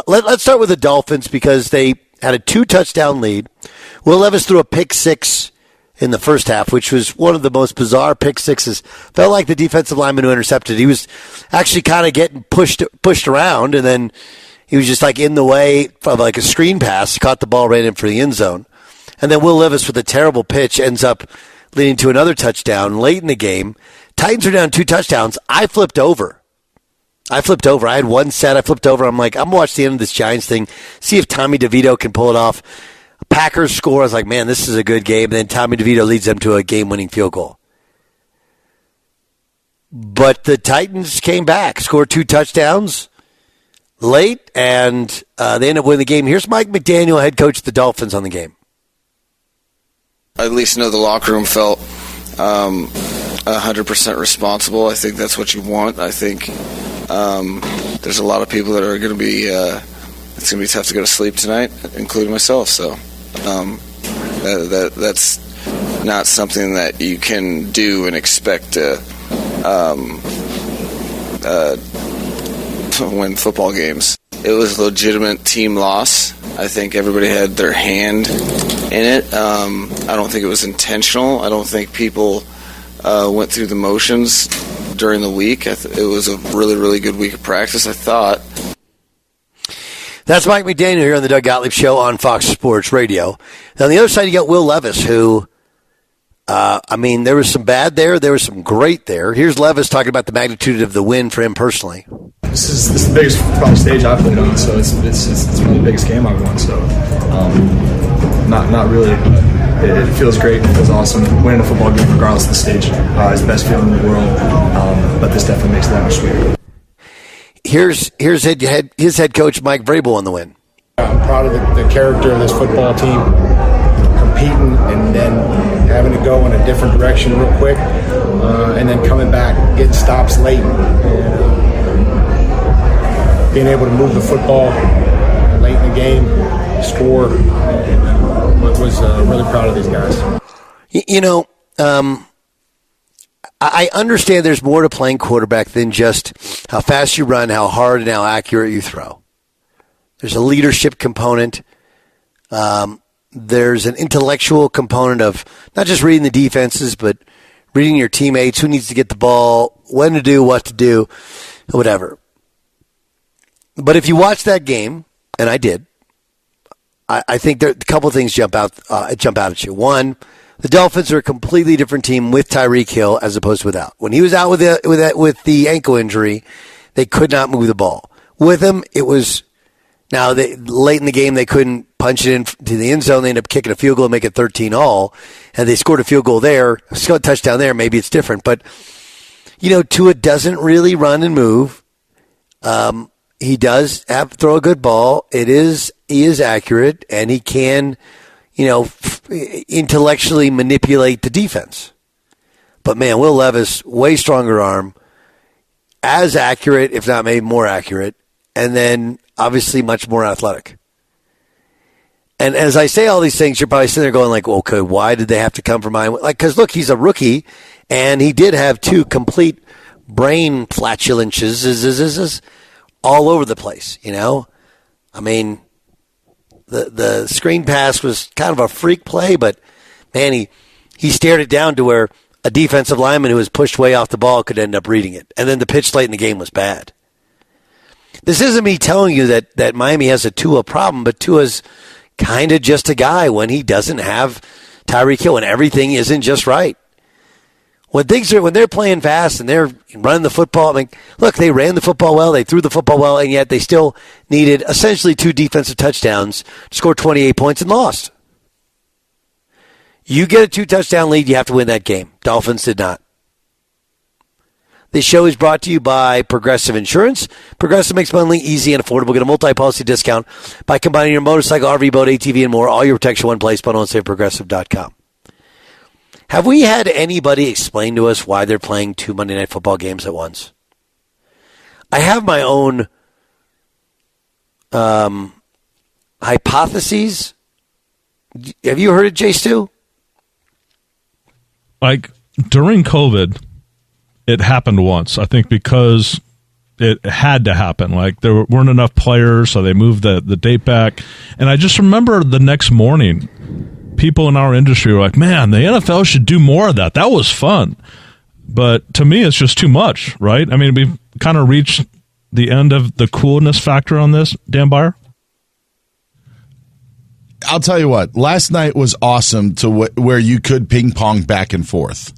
Let's start with the Dolphins because they had a 2-touchdown lead. Will Levis threw a pick six in the first half, which was one of the most bizarre pick sixes. Felt like the defensive lineman who intercepted. He was actually kind of getting pushed around, and then he was just like in the way of like a screen pass. Caught the ball right in for the end zone. And then Will Levis with a terrible pitch ends up leading to another touchdown late in the game. Titans are down 2 touchdowns. I flipped over. I had one set. I flipped over. I'm like, I'm going to watch the end of this Giants thing, see if Tommy DeVito can pull it off. Packers score. I was like, man, this is a good game. And then Tommy DeVito leads them to a game-winning field goal. But the Titans came back, scored 2 touchdowns late, and they ended up winning the game. Here's Mike McDaniel, head coach of the Dolphins, on the game. I at least know the locker room felt 100% responsible. I think that's what you want. I think there's a lot of people that are going to be it's going to be tough to go to sleep tonight, including myself. So that's not something that you can do and expect to win football games. It was a legitimate team loss. I think everybody had their hand in it. I don't think it was intentional. I don't think people went through the motions during the week. It was a really, really good week of practice, I thought. That's Mike McDaniel here on the Doug Gottlieb Show on Fox Sports Radio. Now, on the other side, you got Will Levis, who, there was some bad there. There was some great there. Here's Levis talking about the magnitude of the win for him personally. This is the biggest probably stage I've played on, so it's one of the biggest game I've won. So, not really, but it feels great. It feels awesome. Winning a football game, regardless of the stage, is the best feeling in the world. But this definitely makes it that much sweeter. Here's his head coach Mike Vrabel on the win. I'm proud of the character of this football team, competing and then having to go in a different direction real quick, and then coming back, getting stops late, and being able to move the football late in the game, score. Was really proud of these guys. I understand there's more to playing quarterback than just how fast you run, how hard and how accurate you throw. There's a leadership component. There's an intellectual component of not just reading the defenses, but reading your teammates, who needs to get the ball, when to do, what to do, whatever. But if you watch that game, and I did, I think there a couple of things jump out at you. One, the Dolphins are a completely different team with Tyreek Hill as opposed to without. When he was out with the ankle injury, they could not move the ball. With him, it was late in the game they couldn't punch it into the end zone. They ended up kicking a field goal and make it 13-all, and they scored a field goal there, scored a touchdown there. Maybe it's different, but Tua doesn't really run and move. He does throw a good ball. He is accurate, and he can, intellectually manipulate the defense. But man, Will Levis, way stronger arm, as accurate, if not maybe more accurate, and then obviously much more athletic. And as I say all these things, you're probably sitting there going like, well, okay, why did they have to come from Iowa? Because look, he's a rookie, and he did have 2 complete brain flatulences all over the place, the screen pass was kind of a freak play, but man, he stared it down to where a defensive lineman who was pushed way off the ball could end up reading it. And then the pitch late in the game was bad. This isn't me telling you that Miami has a Tua problem, but Tua's kind of just a guy when he doesn't have Tyreek Hill and everything isn't just right. When they're playing fast and they're running the football, look, they ran the football well, they threw the football well, and yet they still needed essentially 2 defensive touchdowns to score 28 points and lost. You get a 2-touchdown lead, you have to win that game. Dolphins did not. This show is brought to you by Progressive Insurance. Progressive makes bundling easy and affordable. Get a multi-policy discount by combining your motorcycle, RV, boat, ATV, and more. All your protection in one place. Bundle and save Progressive.com. Have we had anybody explain to us why they're playing 2 Monday Night Football games at once? I have my own hypotheses. Have you heard it, Jay Stu? During COVID, it happened once, I think, because it had to happen. Like there weren't enough players, so they moved the date back. And I just remember the next morning, people in our industry were like, man, the NFL should do more of that. That was fun. But to me, it's just too much, right? I mean, we've kind of reached the end of the coolness factor on this, Dan Byer. I'll tell you what, last night was awesome to where you could ping pong back and forth.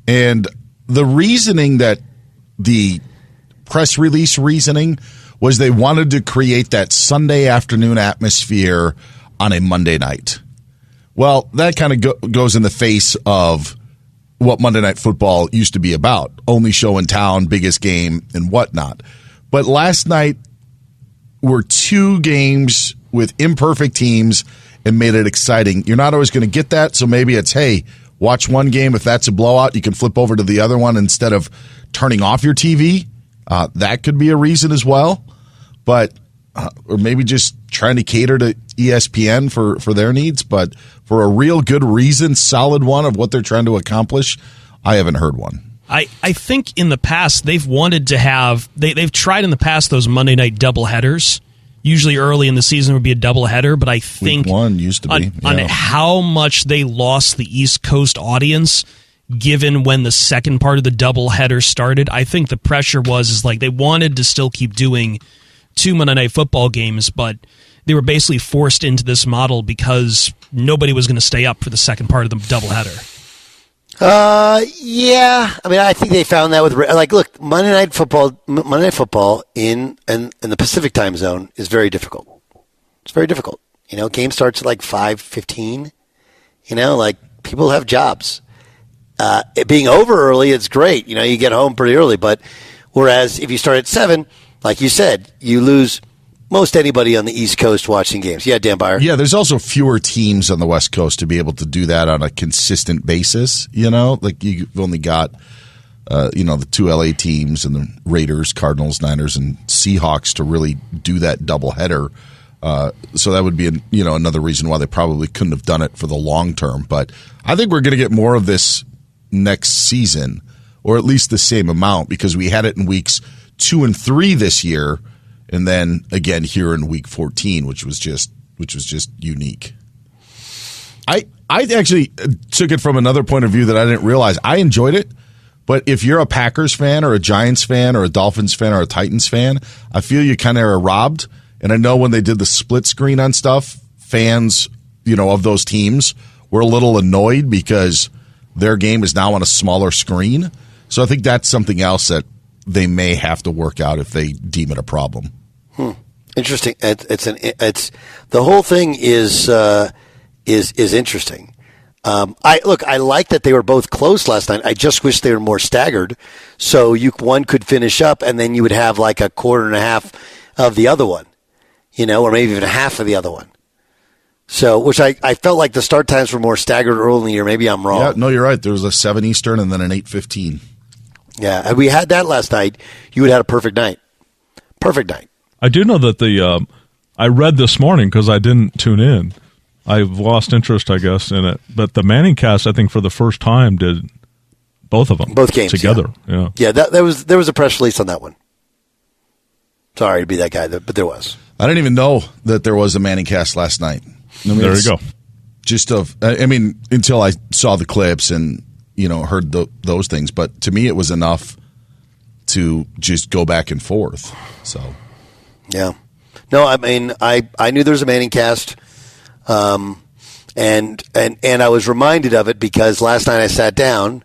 And the reasoning that the press release reasoning was they wanted to create that Sunday afternoon atmosphere on a Monday night. Well, that kind of goes in the face of what Monday Night Football used to be about. Only show in town, biggest game, and whatnot. But last night were two games with imperfect teams and made it exciting. You're not always going to get that, so maybe it's, hey, watch one game. If that's a blowout, you can flip over to the other one instead of turning off your TV. That could be a reason as well. But or maybe just trying to cater to ESPN for their needs. But for a real good reason, solid one of what they're trying to accomplish, I haven't heard one. I think in the past they've wanted to have they've tried in the past those Monday night doubleheaders. Usually early in the season would be a doubleheader, but I think Week 1 used to be on how much they lost the East Coast audience given when the second part of the doubleheader started. I think the pressure was like they wanted to still keep doing 2 Monday Night Football games, but they were basically forced into this model because nobody was going to stay up for the second part of the doubleheader. Yeah. I mean, I think they found that with look, Monday Night Football in the Pacific time zone is very difficult. It's very difficult. You know, game starts at like 5:15. You know, like people have jobs. It being over early, it's great. You know, you get home pretty early. But whereas if you start at 7, like you said, you lose most anybody on the East Coast watching games. Yeah, Dan Byer. Yeah, there's also fewer teams on the West Coast to be able to do that on a consistent basis. You know, like you've only got, the 2 LA teams and the Raiders, Cardinals, Niners, and Seahawks to really do that doubleheader. So that would be, another reason why they probably couldn't have done it for the long term. But I think we're going to get more of this next season, or at least the same amount, because we had it in weeks 2 and 3 this year. And then again here in week 14, which was just unique. I actually took it from another point of view that I didn't realize. I enjoyed it, but if you're a Packers fan or a Giants fan or a Dolphins fan or a Titans fan, I feel you kind of are robbed. And I know when they did the split screen on stuff, fans, of those teams were a little annoyed because their game is now on a smaller screen. So I think that's something else that they may have to work out if they deem it a problem. Interesting. It's the whole thing is interesting. I like that they were both close last night. I just wish they were more staggered, so one could finish up and then you would have like a quarter and a half of the other one, or maybe even half of the other one. So, which I felt like the start times were more staggered early, or maybe I'm wrong. Yeah, no, you're right. There was a 7 Eastern and then an 8:15. Yeah, and we had that last night. You would have had a perfect night. Perfect night. I do know that I read this morning because I didn't tune in. I've lost interest, I guess, in it. But the Manning cast, I think, for the first time, did both of them. Both games together. Yeah. Yeah, there was a press release on that one. Sorry to be that guy, but there was. I didn't even know that there was a Manning cast last night. There you go. Until I saw the clips and heard those things. But to me, it was enough to just go back and forth. So, yeah, no, I mean, I knew there was a Manning cast, and I was reminded of it because last night I sat down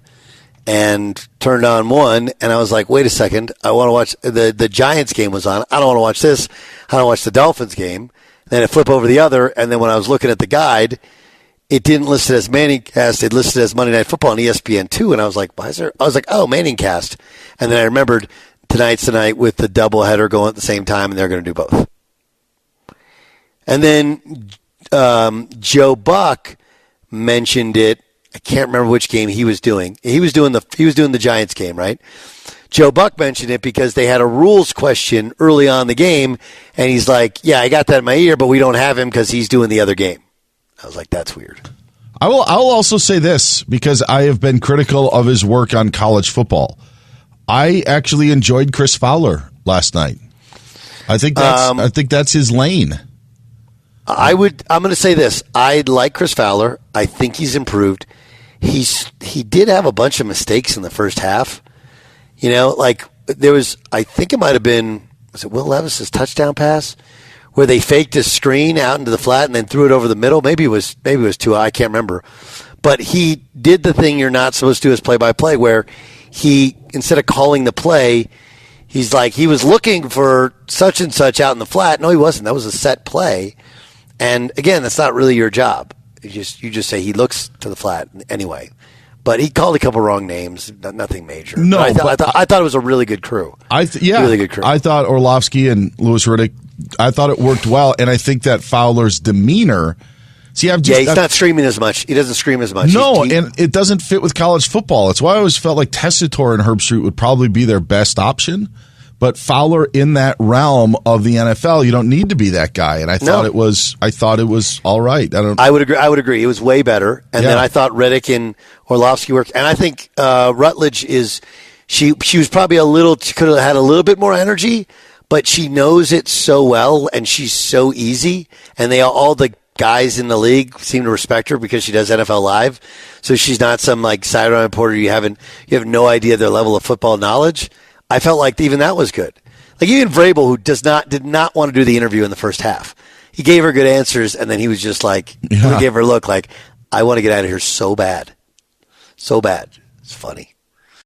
and turned on one, and I was like, wait a second, I want to watch the Giants game was on. I don't want to watch this. I want to watch the Dolphins game. And then I flip over the other, and then when I was looking at the guide, it didn't list it as Manningcast. It listed as Monday Night Football on ESPN2, and I was like, why is there? I was like, oh, Manningcast. And then I remembered tonight's the night with the doubleheader going at the same time, and they're going to do both. And then Joe Buck mentioned it. I can't remember which game he was doing. He was doing the Giants game, right? Joe Buck mentioned it because they had a rules question early on in the game, and he's like, yeah, I got that in my ear, but we don't have him because he's doing the other game. I was like, that's weird. I'll also say this because I have been critical of his work on college football. I actually enjoyed Chris Fowler last night. I think that's his lane. I'm going to say this. I like Chris Fowler. I think he's improved. He did have a bunch of mistakes in the first half. You know, like there was, I think it might have been, was it Will Levis's touchdown pass where they faked a screen out into the flat and then threw it over the middle? Maybe it was too high. I can't remember. But he did the thing you're not supposed to do as play-by-play where he, instead of calling the play, he's like, he was looking for such and such out in the flat. No, he wasn't. That was a set play. And again, that's not really your job. You just say he looks to the flat anyway. But he called a couple wrong names, nothing major. No, I thought it was a really good crew. Really good crew. I thought Orlovsky and Louis Riddick, I thought it worked well, and I think that Fowler's demeanor. See, he's not screaming as much. He doesn't scream as much. No, and it doesn't fit with college football. It's why I always felt like Tessitore and Herb Street would probably be their best option. But Fowler in that realm of the NFL, you don't need to be that guy. And I thought it was all right. I would agree. It was way better. And then I thought Riddick and Orlovsky worked. And I think Rutledge she was probably could have had a little bit more energy, but she knows it so well and she's so easy. And all the guys in the league seem to respect her because she does NFL Live. So she's not some like sideline reporter. You have no idea their level of football knowledge. I felt like even that was good. Like even Vrabel, who did not want to do the interview in the first half. He gave her good answers, and then he was just like, he gave her a look like, I want to get out of here so bad. So bad. It's funny.